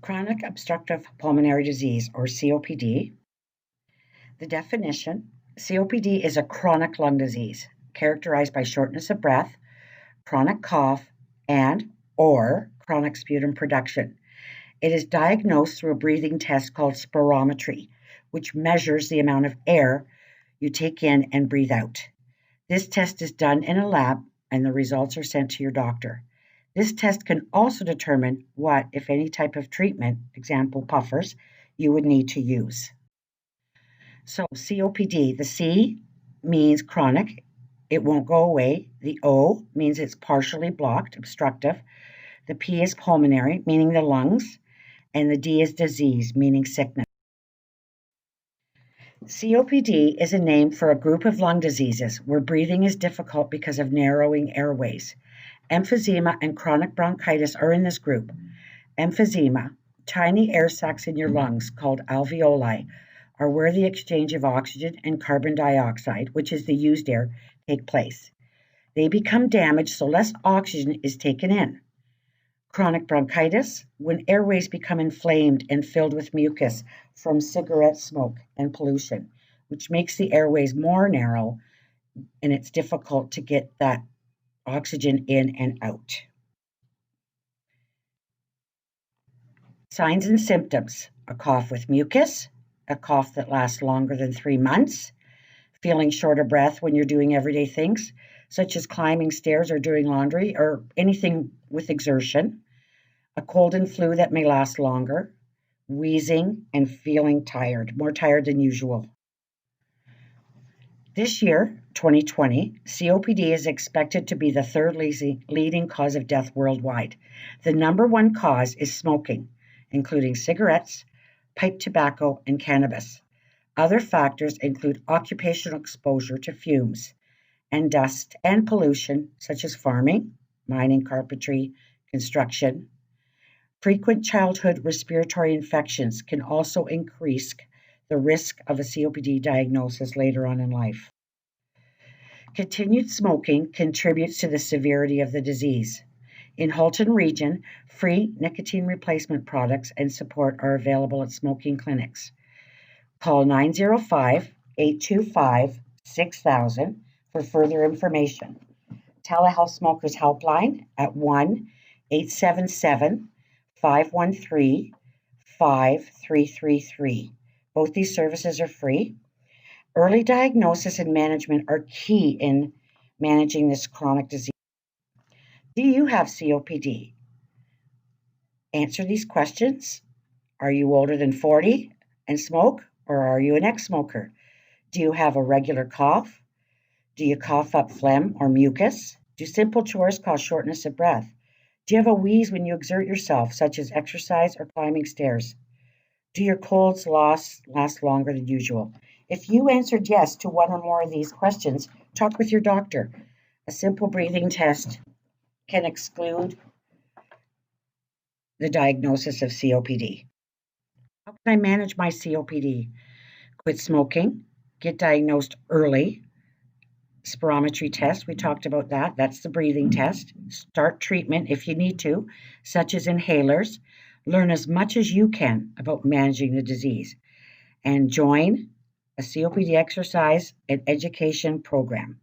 Chronic obstructive pulmonary disease, or COPD. The definition: COPD is a chronic lung disease characterized by shortness of breath, chronic cough, and/or chronic sputum production. It is diagnosed through a breathing test called spirometry, which measures the amount of air you take in and breathe out. This test is done in a lab, and the results are sent to your doctor. This test can also determine what, if any, type of treatment, example puffers, you would need to use. So COPD, the C means chronic, it won't go away. The O means it's partially blocked, obstructive. The P is pulmonary, meaning the lungs. And the D is disease, meaning sickness. COPD is a name for a group of lung diseases where breathing is difficult because of narrowing airways. Emphysema and chronic bronchitis are in this group. Emphysema, tiny air sacs in your lungs called alveoli, are where the exchange of oxygen and carbon dioxide, which is the used air, take place. They become damaged, so less oxygen is taken in. Chronic bronchitis, when airways become inflamed and filled with mucus from cigarette smoke and pollution, which makes the airways more narrow, and it's difficult to get that oxygen in and out. Signs and symptoms: a cough with mucus, a cough that lasts longer than 3 months, feeling short of breath when you're doing everyday things, such as climbing stairs or doing laundry or anything with exertion, a cold and flu that may last longer, wheezing, and feeling tired, more tired than usual. This year, 2020, COPD is expected to be the third leading cause of death worldwide. The number one cause is smoking, including cigarettes, pipe tobacco, and cannabis. Other factors include occupational exposure to fumes and dust and pollution, such as farming, mining, carpentry, construction. Frequent childhood respiratory infections can also increase the risk of a COPD diagnosis later on in life. Continued smoking contributes to the severity of the disease. In Halton Region, free nicotine replacement products and support are available at smoking clinics. Call 905-825-6000 for further information. Telehealth Smokers Helpline at 1-877-513-5333. Both these services are free. Early diagnosis and management are key in managing this chronic disease. Do you have COPD? Answer these questions. Are you older than 40 and smoke, or are you an ex-smoker? Do you have a regular cough? Do you cough up phlegm or mucus? Do simple chores cause shortness of breath? Do you have a wheeze when you exert yourself, such as exercise or climbing stairs? Do your colds last longer than usual? If you answered yes to one or more of these questions, talk with your doctor. A simple breathing test can exclude the diagnosis of COPD. How can I manage my COPD? Quit smoking, get diagnosed early. Spirometry test, we talked about that. That's the breathing test. Start treatment if you need to, such as inhalers. Learn as much as you can about managing the disease. And join a COPD exercise and education program.